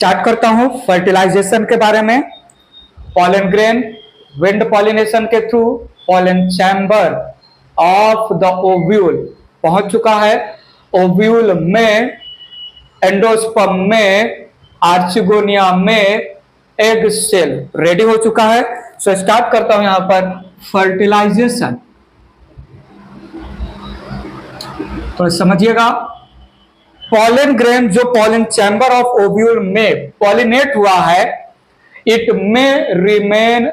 Start करता हूं fertilisation के बारे में। पॉलन ग्रेन विंड पॉलिनेशन के through pollen chamber of the ovule पहुंच चुका है। ओव्यूल में, एंडोस्पर्म में, आर्चिगोनिया में एग सेल रेडी हो चुका है। सो स्टार्ट करता हूं यहां पर फर्टिलाइजेशन। तो समझिएगा, पॉलन ग्रेन जो पॉलन चैम्बर ऑफ ओव्यूल में पॉलिनेट हुआ है, इट में रिमेन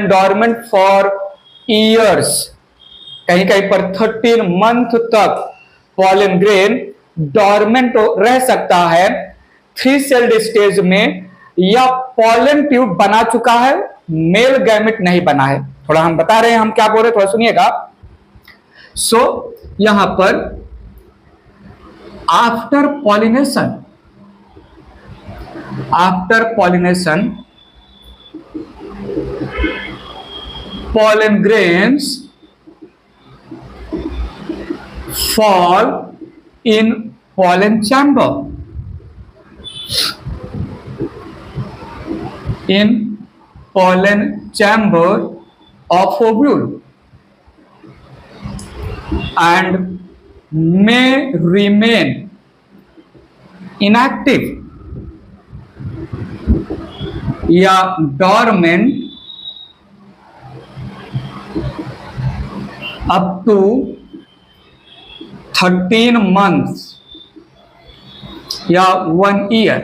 डॉर्मेंट फॉर ईयर्स। कहीं कहीं पर 13 मंथ तक पॉलन ग्रेन डॉर्मेंट रह सकता है 3 सेल्ड स्टेज में, या पॉलन ट्यूब बना चुका है, मेल गैमेट नहीं बना है। थोड़ा हम बता रहे हैं हम क्या बोल रहे, थोड़ा सुनिएगा। सो यहां पर after pollination pollen grains fall in pollen chamber of ovule and may remain inactive या dormant up to 13 months या 1 year।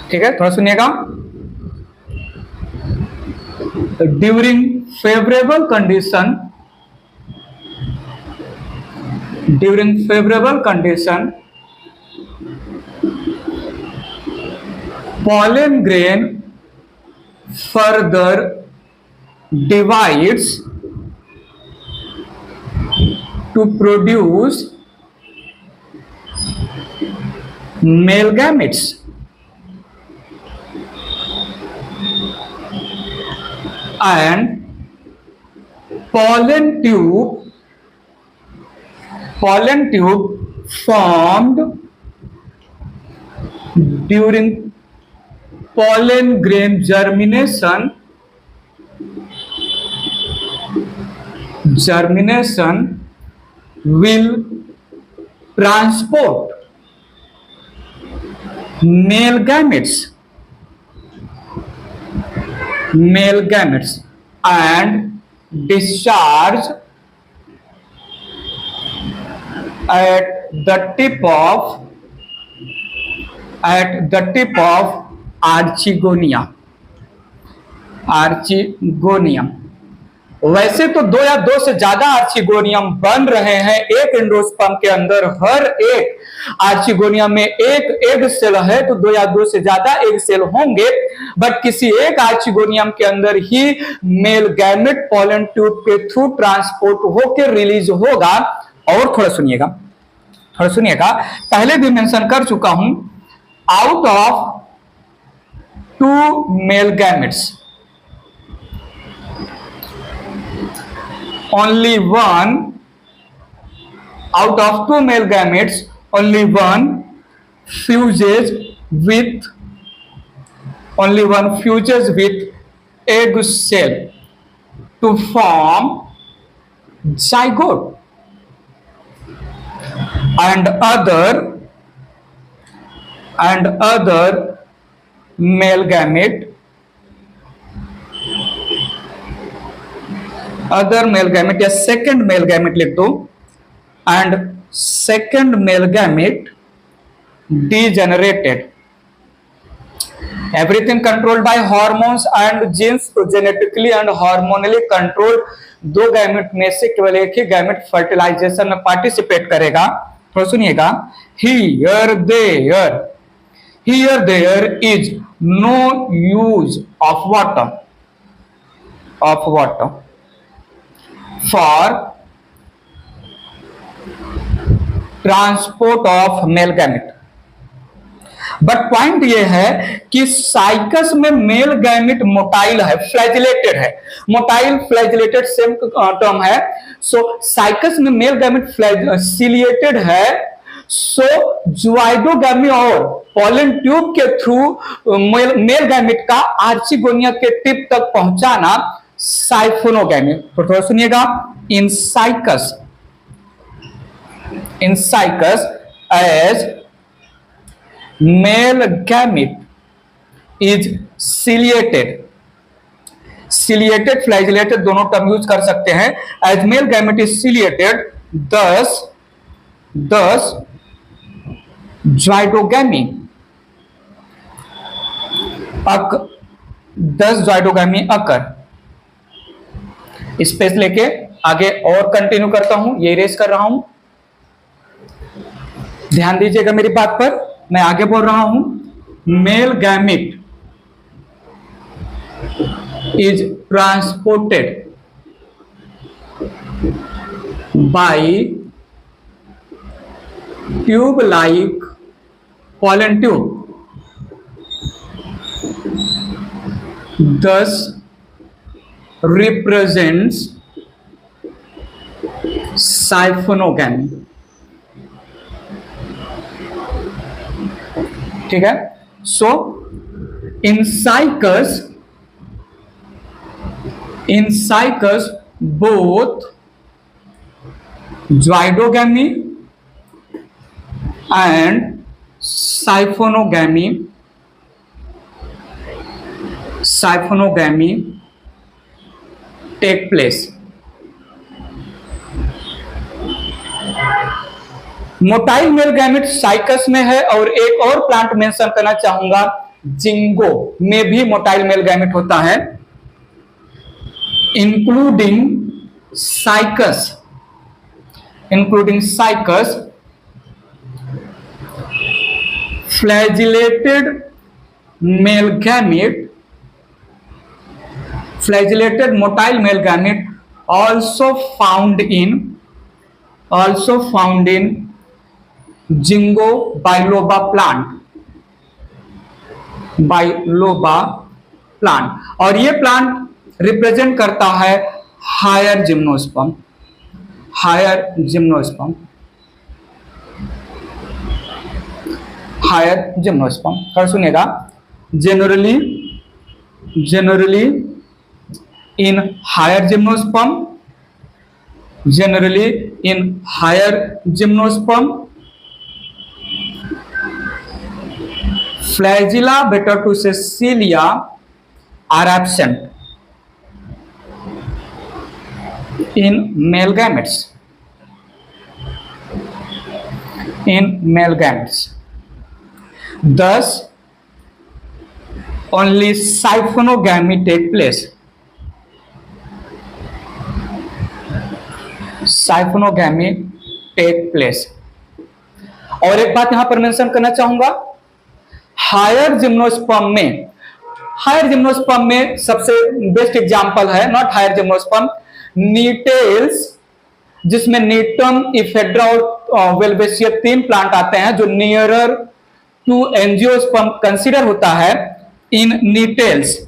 ठीक है, थोड़ा सुनिएगा। During favourable condition pollen grain further divides to produce male gametes and pollen tube formed during pollen grain germination will transport male gametes and discharge at the tip of archegonium. वैसे तो 2 या 2 से ज्यादा archegonium बन रहे हैं एक endosperm के अंदर। हर एक आर्चिगोनियम में एक एग सेल है, तो 2 या 2 से ज्यादा एग सेल होंगे, बट किसी एक आर्चिगोनियम के अंदर ही मेल गैमेट पॉलन ट्यूब के थ्रू ट्रांसपोर्ट होकर रिलीज होगा। और थोड़ा सुनिएगा, पहले भी मेंशन कर चुका हूं, out of 2 male gametes only one fuses with egg cell to form zygote, and other male gamete या सेकंड मेल गैमेट लिख दो, and second male gamete degenerated। Everything controlled by hormones and genes, तो genetically and hormonally controlled 2 gamete में से केवल एक ही gamete fertilization में पार्टिसिपेट करेगा। थोड़ा सुनिएगा। Here there is no use of water for transport of male gamete. But point ये है कि साइकस में मेल गैमेट मोटाइल है, फ्लैजिलेटेड है। मोटाइल फ्लैजिलेटेड सेम टर्म है। सो साइकस में मेल गैमेट सिलिएटेड है, सो ज़ाइगोगैमी और पॉलन ट्यूब के थ्रू मेल गैमेट का आर्चिगोनिया के टिप तक पहुंचाना साइफोनोगैमी। तो थोड़ा सुनिएगा, in cycas as male gamete is ciliated flagellated दोनों टर्म यूज कर सकते हैं। As male gamete is ciliated, दस ज़ाइगोगैमी अकर। स्पेस लेके आगे और कंटिन्यू करता हूं, ये इरेज कर रहा हूं, ध्यान दीजिएगा मेरी बात पर। मैं आगे बोल रहा हूं, male gamete is transported by tube like pollen tube, thus represents siphonogamy। ठीक है, सो in cycles both ज़ाइगोगैमी and siphonogamy take place। Motile male gamete cycas में है, और एक और प्लांट मेंशन करना चाहूंगा, जिंगो में भी मोटाइल मेल गैमेट होता है, including cycas, flagellated motile male gamete also found in Ginkgo biloba plant, और ये प्लांट रिप्रेजेंट करता है हायर जिम्नोस्पर्म। और सुनिएगा, generally in higher gymnosperm flagella, better to say cilia, are absent in male gametes। Thus only siphonogamy take place। और एक बात यहां पर मेंशन करना चाहूंगा, हायर जिम्नोस्पर्म में सबसे बेस्ट एग्जांपल है, नॉट हायर जिम्नोस्पर्म, नीटेल्स, जिसमें नीटम, इफेड्रा और वेल्वेसिया 3 प्लांट आते हैं, जो नियरर टू एंजियोस्पर्म कंसीडर होता है। इन नीटेल्स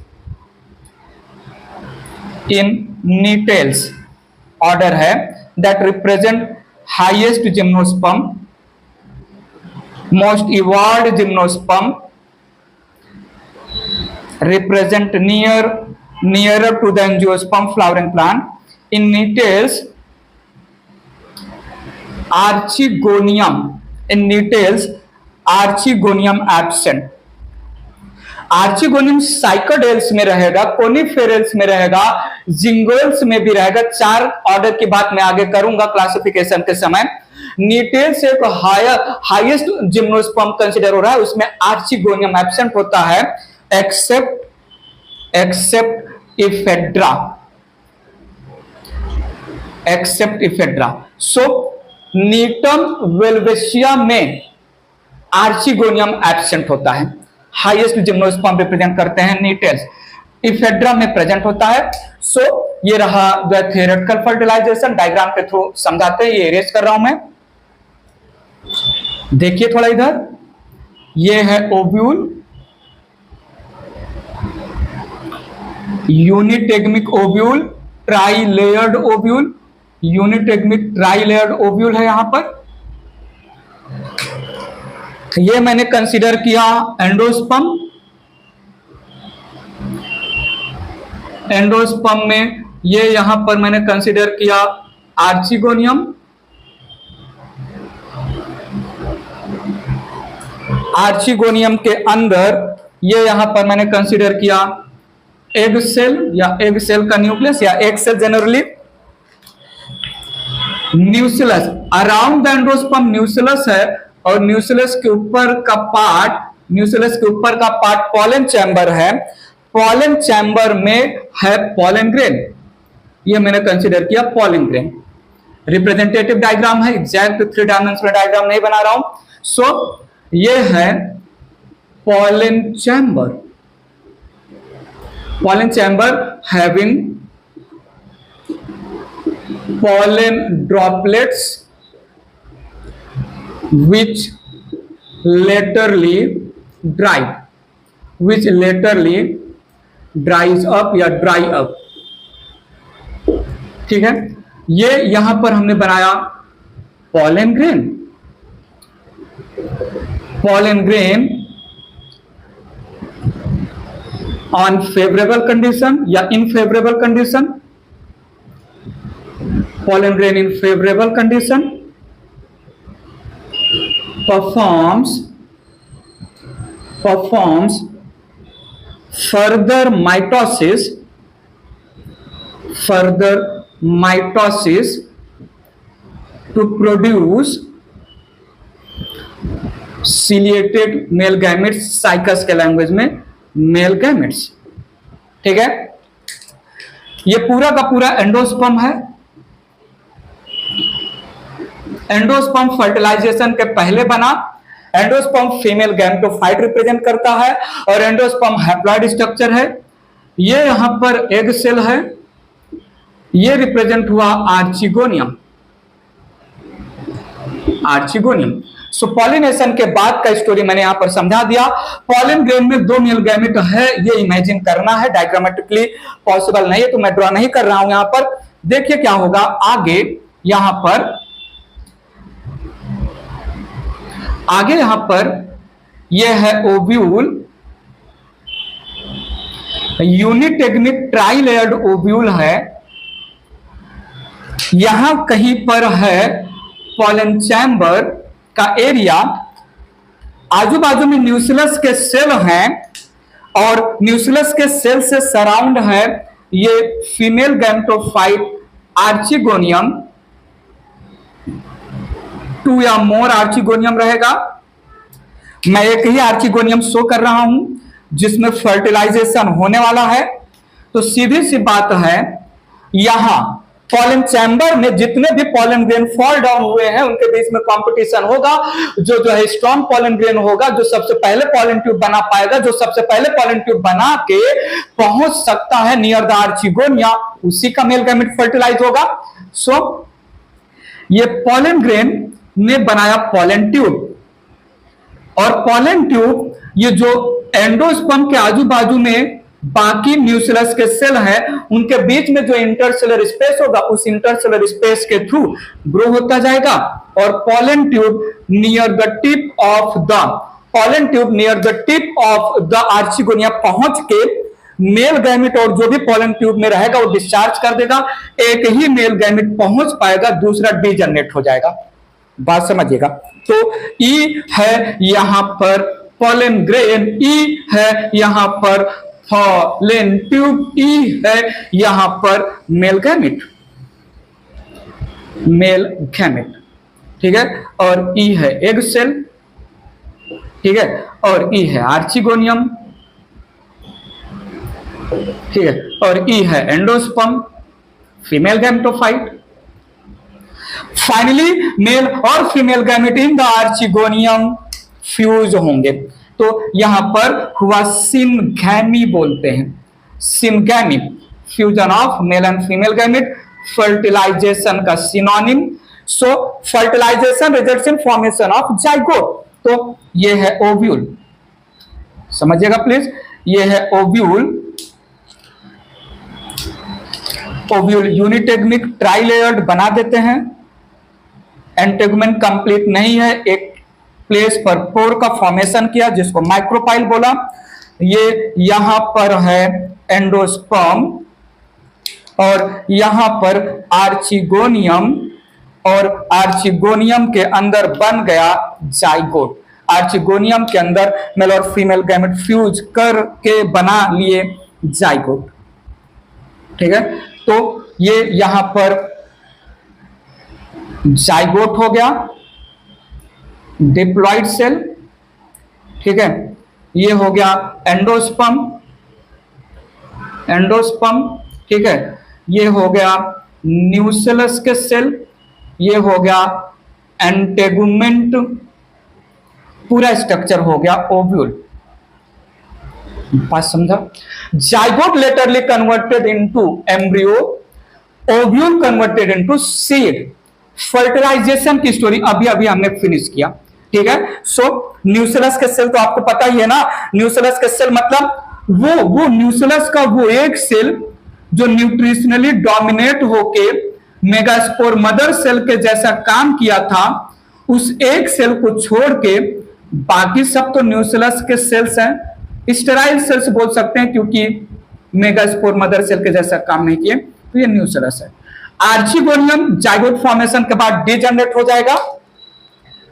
ऑर्डर है that represent highest gymnosperm, most evolved gymnosperm represent nearer to the angiosperm flowering plant। In Nettles, archegonium absent। Archegonium cycadales में रहेगा, कोनिफेरल्स में रहेगा, जिंगोल्स में भी रहेगा। 4 ऑर्डर की बात मैं आगे करूंगा क्लासिफिकेशन के समय। नीटेल्स एक हाईएस्ट जिम्नोस्पर्म कंसीडर हो रहा है, उसमें आर्चिगोनियम एब्सेंट होता है, except इफेड्रा। सो नीटम वेल्वेसिया में आर्चिगोनियम एब्सेंट होता है, हाईएस्ट जिम्नोस्पर्म रिप्रेजेंट करते हैं नीटेल्स, इफेड्रा में प्रेजेंट होता है। सो ये रहा थियोरेटिकल फर्टिलाइजेशन, डायग्राम के थ्रू समझाते हैं, ये इरेज कर रहा हूं मैं। देखिए थोड़ा इधर, ये है ovule, unitegmic ovule, tri layered ovule है यहां पर। ये मैंने कंसीडर किया एंडोस्पर्म। एंडोस्पर्म में ये यहां पर मैंने कंसीडर किया आर्चिगोनियम। आर्चिगोनियम के अंदर ये यहां पर मैंने कंसीडर किया एग सेल या एग सेल का न्यूक्लियस या egg cell generally. Nucleus around the endosperm nucleus है और न्यूक्लियस के ऊपर का पार्ट पॉलन चैम्बर है। पॉलन चैम्बर में है पॉलन ग्रेन, ये मैंने कंसीडर किया पॉलन ग्रेन। रिप्रेजेंटेटिव डायग्राम है, एग्जैक्ट 3 डायमेंशनल डायग्राम नहीं बना रहा हूं। सो ये है pollen chamber. Pollen chamber having pollen droplets which laterally dries up या dry up। ठीक है, ये यहां पर हमने बनाया pollen grain on favorable condition या unfavorable condition। pollen grain in favorable condition performs further mitosis to produce ciliated male gametes, cycas के लैंग्वेज में मेल गैमेट्स। ठीक है, ये पूरा का पूरा एंडोस्पर्म है। एंडोस्पर्म फर्टिलाइजेशन के पहले बना। एंडोस्पर्म फीमेल गैमेटोफाइट रिप्रेजेंट करता है और एंडोस्पर्म हैप्लॉइड स्ट्रक्चर है। ये यहां पर एग सेल है, ये रिप्रेजेंट हुआ आर्चिगोनियम। सो पॉलिनेशन के बाद का स्टोरी मैंने यहां पर समझा दिया। पॉलन ग्रेन में 2 मेल गैमेट है, ये इमेजिन करना है, डायग्रामेटिकली पॉसिबल नहीं है तो मैं ड्रॉ नहीं कर रहा हूं। यहां पर देखिए क्या होगा आगे। यहां पर यह है ओव्यूल, यूनिटेग्निक ट्राइलेयर्ड ओव्यूल है। यहां कहीं पर है पॉलन चैम्बर का एरिया, आजू बाजू में न्यूक्लियस के सेल हैं और न्यूक्लियस के सेल से सराउंड है ये फीमेल गैमेटोफाइट आर्चिगोनियम। 2 या मोर आर्चिगोनियम रहेगा। मैं एक ही आर्चिगोनियम शो कर रहा हूं जिसमें फर्टिलाइजेशन होने वाला है। तो सीधी सी बात है, यहां पॉलन चैम्बर में जितने भी पॉलन ग्रेन फॉल डाउन हुए हैं उनके बीच में कंपटीशन होगा। जो है स्ट्रॉन्ग पॉलन ग्रेन होगा, जो सबसे पहले पॉलन ट्यूब बना पाएगा, जो सबसे पहले पॉलन ट्यूब बना के पहुंच सकता है नियर द आर्चिगोनिया, उसी का मेल गैमेट फर्टिलाइज होगा। सो ये पॉलन ग्रेन ने बनाया पॉलन ट्यूब, और पॉलन ट्यूब ये जो एंडोस्पर्म के आजू बाजू में बाकी न्यूक्लियस के सेल हैं उनके बीच में जो इंटरसेलर स्पेस होगा उस इंटरसेलर स्पेस के थ्रू ग्रो होता जाएगा। और pollen tube near the tip of the archegonia पहुंच के मेल गैमेट और जो भी पॉलन ट्यूब में रहेगा वो डिस्चार्ज कर देगा। एक ही मेल गैमेट पहुंच पाएगा, दूसरा डीजनरेट हो जाएगा। बात समझिएगा। तो ई है यहां पर पॉलन ग्रेन, ई है यहां पर पॉलन ट्यूब, ई है यहां पर मेल गैमेट। ठीक है, और ई है एग सेल। ठीक है, और ई है आर्चिगोनियम। ठीक है, और ई है endosperm female gametophyte. Finally male और female gamete in the archegonium fuse होंगे। तो यहां पर हुआ सिनगैमी बोलते हैं, syngamy, fusion of male and female gamete, fertilization का synonym. So fertilization results in formation of zygote. तो ये है ओव्यूल, समझिएगा प्लीज, ये है ओव्यूल। ओव्यूल यूनिटेग्मिक ट्राइलेयर्ड बना देते हैं। एंटेगमेंट कंप्लीट नहीं है, एक प्लेस पर पोर का फॉर्मेशन किया जिसको माइक्रोपाइल बोला। ये यहां पर है एंडोस्पर्म और यहां पर आर्चिगोनियम, और आर्चिगोनियम के अंदर बन गया जाइगोट। आर्चिगोनियम के अंदर मेल और फीमेल गैमेट फ्यूज करके बना लिए जाइगोट। ठीक है, तो ये यहां पर जाइगोट हो गया, डिप्लॉइड सेल। ठीक है, ये हो गया एंडोस्पर्म, एंडोस्पर्म। ठीक है, ये हो गया न्यूसेलस के सेल, ये हो गया एंटेगुमेंट, पूरा स्ट्रक्चर हो गया ओव्यूल। बात समझा? Zygote latterly converted into embryo, ovule converted into seed. Fertilization की स्टोरी अभी अभी हमने फिनिश किया। ठीक है, सो न्यूसेलस के सेल तो आपको पता ही है ना। न्यूसेलस के सेल मतलब वो न्यूसेलस का वो एक सेल जो न्यूट्रिशनली डोमिनेट होके मेगास्पोर मदर सेल के जैसा काम किया था, उस एक सेल को छोड़ के बाकी सब तो न्यूसेलस के सेल्स हैं। स्टेराइल सेल्स बोल सकते हैं क्योंकि मेगास्पोर मदर सेल के जैसा काम नहीं किए, तो ये न्यूसेलस है। आर्चिगोनियम जाइगोट फॉर्मेशन के बाद डिजेनरेट हो जाएगा।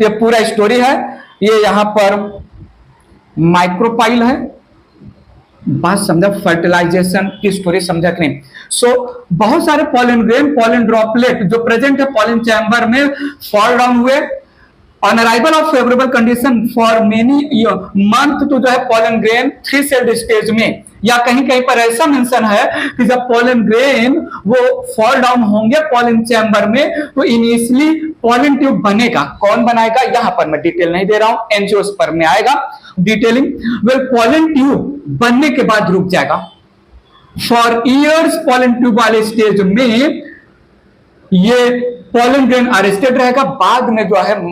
ये पूरा स्टोरी है। ये यहां पर माइक्रोपाइल है। बात समझा? फर्टिलाइजेशन की स्टोरी समझा कि नहीं? सो बहुत सारे पॉलन ग्रेन, पॉलन ड्रॉपलेट जो प्रेजेंट है पॉलन चैम्बर में फॉल डाउन हुए। On arrival of favourable condition for many month तो जो है पॉलन ग्रेन 3 सेल्ड स्टेज में, या कहीं कहीं पर ऐसा मेंशन है कि जब पॉलन ग्रेन वो फॉल डाउन होंगे पॉलन चैम्बर में तो इनिशियली पॉलन ट्यूब बनेगा। कौन बनाएगा यहां पर मैं डिटेल नहीं दे रहा हूं, एंजियोस्पर्म में आएगा डिटेलिंग। वेल पॉलन ट्यूब बनने के बाद रुक जाएगा। फॉर ईयर्स पॉलन ट्यूब वाले स्टेज में ये पॉलन ग्रेन अरेस्टेड रहेगा, बाद में जो है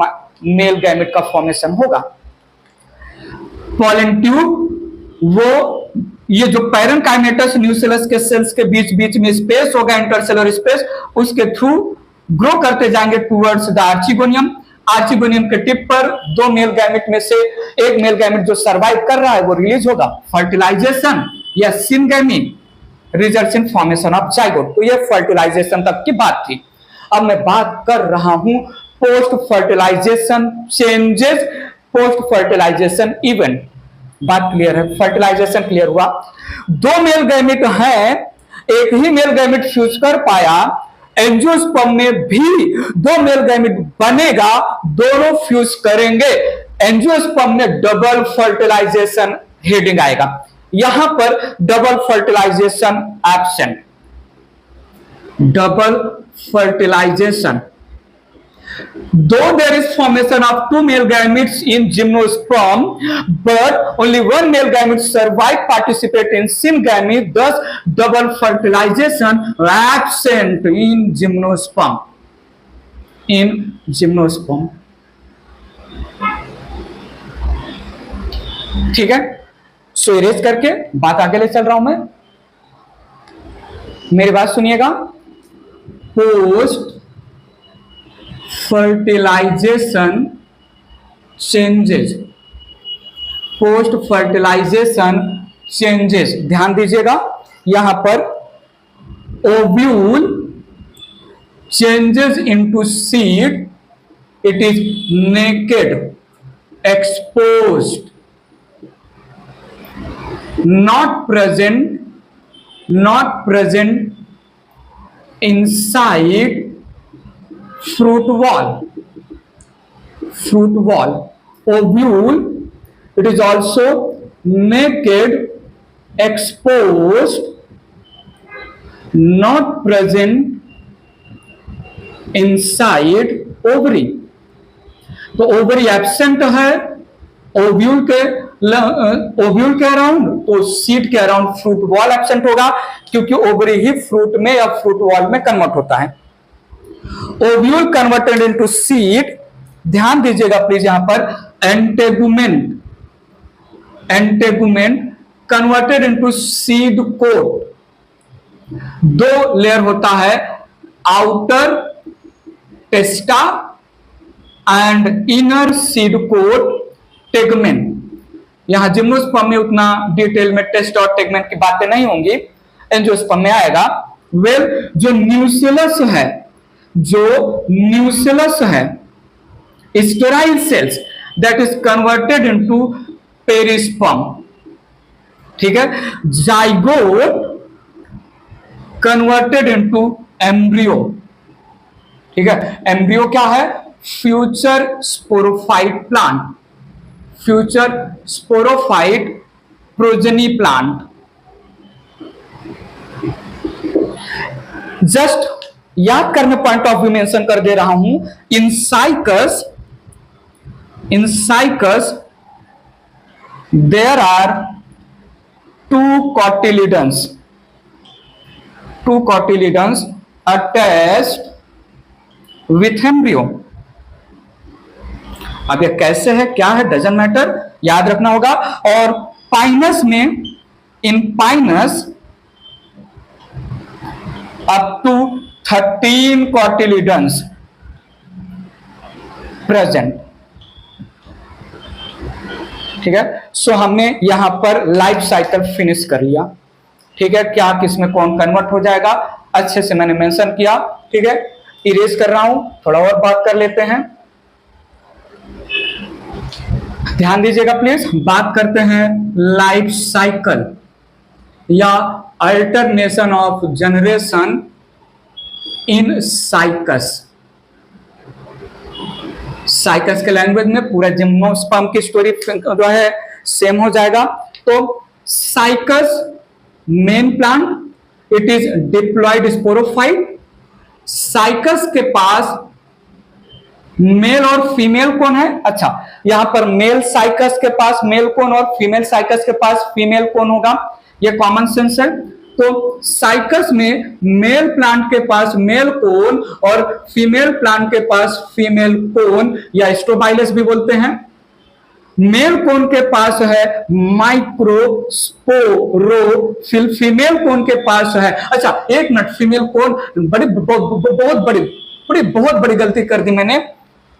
मेल गैमेट का फॉर्मेशन होगा। पॉलन ट्यूब वो ये जो पैरेनकाइमेटस न्यूसेलस के सेल्स के बीच बीच में स्पेस होगा, इंटरसेलर स्पेस, उसके थ्रू ग्रो करते जाएंगे टुवर्ड्स द आर्चिगोनियम। आर्चिगोनियम के टिप पर 2 मेल गैमेट में से एक मेल गैमेट जो सरवाइव कर रहा है वो रिलीज होगा। फर्टिलाइजेशन या syngamy results in formation of zygote. तो ये फर्टिलाइजेशन तक की बात थी। अब मैं बात कर रहा हूं post fertilization changes, post fertilization event. बात क्लियर है? फर्टिलाइजेशन क्लियर हुआ। 2 मेल गैमेट है, एक ही मेल गैमेट फ्यूज कर पाया। एंजियोस्पर्म में भी 2 मेल गैमेट बनेगा, दोनों फ्यूज करेंगे। एंजियोस्पर्म में डबल फर्टिलाइजेशन हेडिंग आएगा। यहां पर double fertilization absent, double fertilization. Though there is formation of 2 male gametes in gymnosperm, but only 1 male gamete survive participate in syngamy, thus double fertilization absent in gymnosperm. In gymnosperm. ठीक है, सो erase करके बात आगे ले चल रहा हूं मैं। मेरी बात सुनिएगा। Post fertilization changes, post fertilization changes, ध्यान दीजिएगा। यहां पर ovule changes into seed, it is naked, exposed, not present inside fruit wall. Ovule, it is also naked, exposed, not present inside ovary. तो ओवरी एब्सेंट है ovule के around, तो seed के around fruit wall absent होगा, क्योंकि ovary ही fruit में या fruit wall में कन्वर्ट होता है। ओव्यूल कन्वर्टेड इनटू सीड, ध्यान दीजिएगा प्लीज यहां पर। Integument converted into seed coat. 2 layer होता है, outer testa and inner seed coat tegmen. यहां जिम्नोस्पर्म में उतना डिटेल में टेस्ट और टेगमेन की बातें नहीं होंगी, एंजियोस्पर्म में आएगा। वेल जो न्यूक्लियस है sterile cells that is converted into perisperm, ठीक है। जाइगोट कन्वर्टेड इनटू एम्ब्रियो, ठीक है। एम्ब्रियो क्या है? Future sporophyte plant, future sporophyte progeny plant. Just याद करने पॉइंट ऑफ व्यू मेंशन कर दे रहा हूं, in cycas there are two cotyledons attached with embryo। अब ये कैसे है, क्या है, डजंट मैटर, याद रखना होगा। और पाइनस में, in pinus up to 13 cotyledons present, ठीक है। सो हमने यहां पर लाइफ साइकिल फिनिश कर लिया, ठीक है। क्या किसमें कौन कन्वर्ट हो जाएगा अच्छे से मैंने मेंशन किया, ठीक है। इरेज कर रहा हूं, थोड़ा और बात कर लेते हैं, ध्यान दीजिएगा प्लीज। बात करते हैं लाइफ साइकिल या alternation of generation in cycas. Cycas के लैंग्वेज में पूरा जिम्नोस्पर्म की स्टोरी जो है सेम हो जाएगा। तो cycas main plant, it is diploid sporophyte. Cycas के पास मेल और फीमेल कौन है? अच्छा, यहां पर मेल साइकस के पास मेल कौन और फीमेल साइकस के पास फीमेल कौन होगा, यह कॉमन सेंस है। तो साइकस में मेल प्लांट के पास मेल कोन और फीमेल प्लांट के पास फीमेल कोन या स्ट्रोबाइलस भी बोलते हैं। मेल कोन के पास है माइक्रोस्पोरोफिल, फीमेल कोन के पास है, अच्छा एक मिनट, फीमेल कोन बहुत बड़ी गलती कर दी मैंने,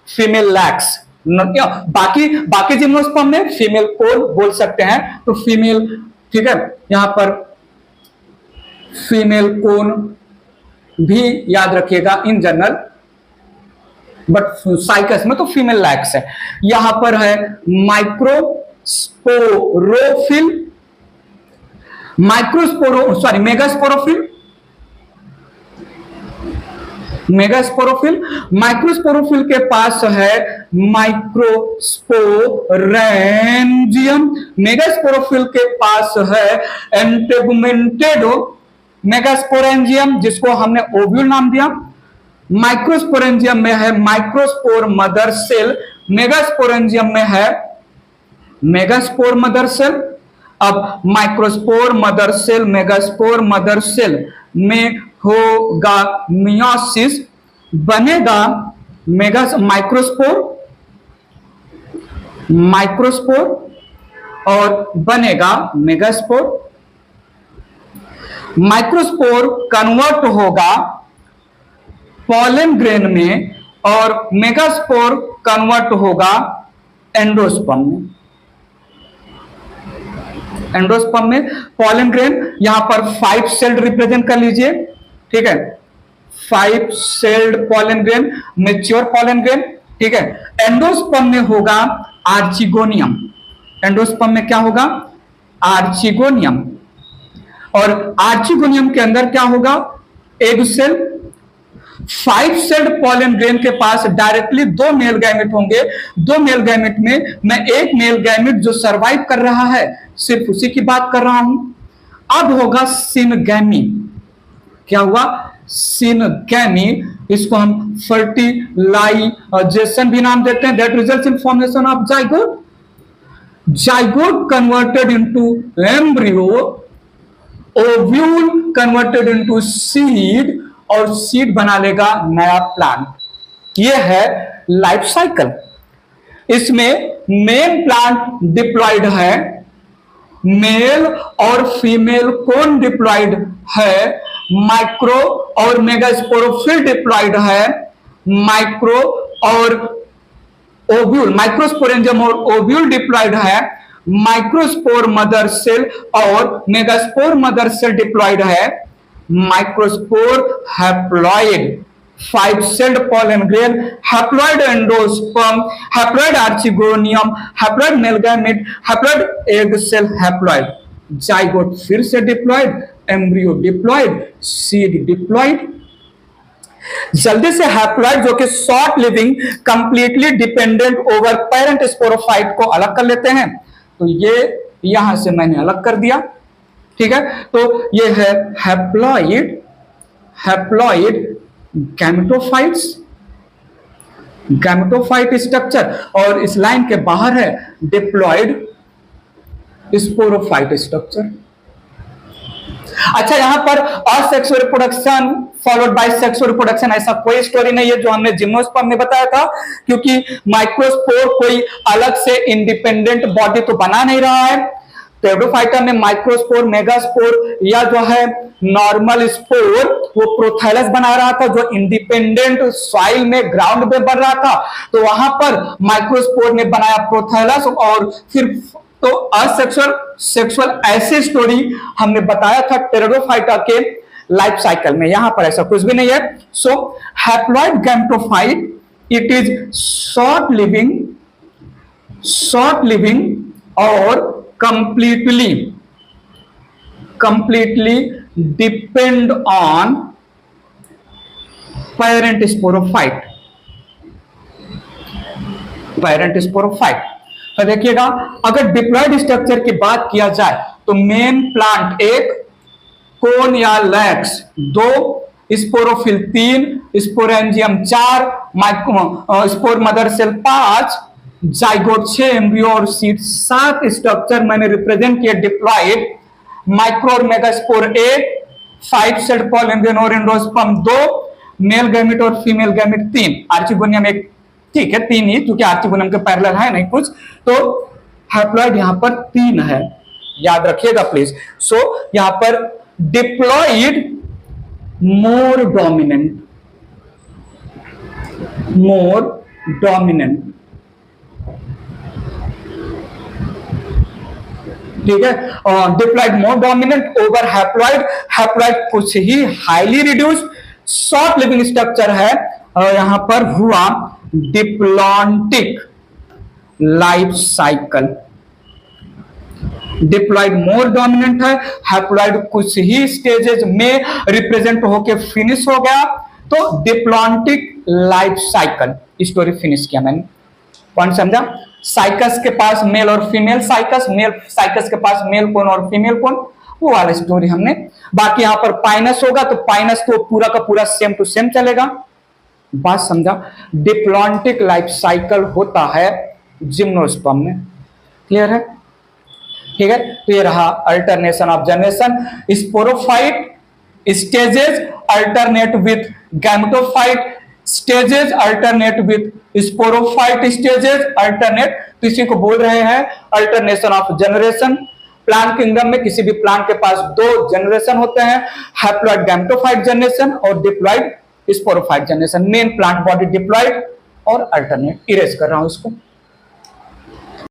फीमेल लैक्स। बाकी जिम्नोस्पर्म में फीमेल कोन बोल सकते हैं, तो फीमेल, ठीक है, यहां पर फीमेल कोन भी याद रखिएगा इन जनरल, बट साइकस में तो फीमेल लैक्स है। यहां पर है मेगास्पोरोफिल। माइक्रोस्पोरोफिल के पास है माइक्रोस्पोरेंजियम। मेगास्पोरोफिल के पास है एंटेगुमेंटेड मेगास्पोरेंजियम, जिसको हमने ओव्यूल नाम दिया। माइक्रोस्पोरेंजियम में है माइक्रोस्पोर मदर सेल, मेगास्पोरेंजियम में है मेगास्पोर मदर सेल। अब microspore mother cell, megaspore mother cell में होगा मियोसिस, बनेगा माइक्रोस्पोर और बनेगा मेगास्पोर। माइक्रोस्पोर कन्वर्ट होगा पॉलन ग्रेन में और मेगास्पोर कन्वर्ट होगा एंडोस्पर्म में। एंडोस्पर्म में पॉलन ग्रेन, यहां पर 5 सेल्ड रिप्रेजेंट कर लीजिए, ठीक है, 5 celled pollen grain, mature pollen grain, ठीक है। एंडोस्पर्म में होगा आर्चिगोनियम, एंडोस्पर्म में क्या होगा? आर्चिगोनियम। और आर्चिगोनियम के अंदर क्या होगा? Egg cell. 5 celled pollen grain के पास डायरेक्टली 2 मेल गैमेट होंगे। 2 मेल गैमेट में मैं एक मेल गैमेट जो सरवाइव कर रहा है सिर्फ उसी की बात कर रहा हूं। अब होगा सिनगैमी। क्या हुआ? सिनगैमी। इसको हम फर्टिलाइजेशन भी नाम देते हैं। That results in formation of zygote. Zygote converted into embryo, ovule converted into seed और सीड बना लेगा नया प्लांट। यह है लाइफ साइकिल। इसमें मेन प्लांट डिप्लॉयड है, मेल और फीमेल कोन डिप्लॉयड है, माइक्रो और मेगास्पोरोफिल डिप्लॉयड है, माइक्रो और ओव्यूल, माइक्रोस्पोरेंजियम और ओव्यूल डिप्लॉयड है, माइक्रोस्पोर मदर सेल और मेगास्पोर मदर सेल डिप्लॉयड है, microspore haploid, 5 celled pollen grain, haploid endosperm, haploid archegonium, haploid male gamete, haploid egg cell haploid, zygote फिर से diploid, embryo diploid, seed diploid. जल्दी से haploid जो कि short living completely dependent over parent sporophyte को अलग कर लेते हैं। तो ये यहां से मैंने अलग कर दिया, ठीक है। तो ये है haploid, haploid gametophytes, gametophyte structure, और इस लाइन के बाहर है डिप्लॉयड स्पोरोफाइट स्ट्रक्चर। अच्छा, यहां पर asexual reproduction followed by sexual reproduction ऐसा कोई स्टोरी नहीं है जो हमने जिम्नोस्पर्म में बताया था, क्योंकि माइक्रोस्पोर कोई अलग से इंडिपेंडेंट बॉडी तो बना नहीं रहा है। टेरिडोफाइटा में माइक्रोस्पोर, मेगास्पोर या जो है नॉर्मल स्पोर वो प्रोथैलस बना रहा था जो इंडिपेंडेंट सॉइल में ग्राउंड में बन रहा था। तो वहां पर माइक्रोस्पोर ने बनाया प्रोथैलस, और फिर तो असेक्सुअल सेक्सुअल ऐसी स्टोरी हमने बताया था टेरिडोफाइटा के लाइफ साइकिल में। यहां पर ऐसा कुछ भी नहीं है। So haploid gametophyte it is short living और completely depend on parent sporophyte। तो देखिएगा, अगर डिप्लॉयड स्ट्रक्चर की बात किया जाए तो मेन प्लांट 1, कोन या लैक्स 2, sporophyll 3, sporangium 4, spore mother cell 5, zygote 6, embryo और सीड 7 स्ट्रक्चर मैंने रिप्रेजेंट किया डिप्लॉयड। माइक्रो और मेगास्पोर 1, 5 सेल्ड पॉलन और एंडोस्पर्म 2, मेल गैमेट और फीमेल गैमेट 3, आर्चिगोनियम 1, ठीक है 3 ही, क्योंकि आर्चिगोनियम के पैरेलल है नहीं कुछ। तो हैप्लॉइड यहां पर 3 है, याद रखिएगा प्लीज। सो यहां पर डिप्लॉयड मोर डोमिनेंट, ठीक है। Diploid more dominant over haploid, haploid कुछ ही highly reduced short living structure है। यहां पर हुआ diplontic life cycle, diploid more dominant है, हैप्लॉइड कुछ ही स्टेजेस में रिप्रेजेंट होके फिनिश हो गया। तो diplontic life cycle story finish किया मैंने। पॉइंट समझा? साइकस के पास मेल और फीमेल साइकस, मेल साइकस के पास मेल कोन और फीमेल कोन, वो वाला स्टोरी हमने। बाकी यहां पर पाइनस होगा तो पाइनस तो पूरा का पूरा सेम टू सेम चलेगा। बात समझा? डिप्लॉन्टिक लाइफ साइकिल होता है जिम्नोस्पर्म में। क्लियर है? ठीक है। तो ये रहा alternation of generation. Sporophyte stages alternate with gametophyte stages alternate with sporophyte stages alternate. तो इसी को बोल रहे हैं alternation of generation. Plant kingdom में किसी भी प्लांट के पास 2 जनरेशन होते हैं, हैप्लॉइड गैमेटोफाइट जनरेशन और diploid sporophyte generation. Main plant body diploid और अल्टरनेट। इरेज कर रहा हूं इसको।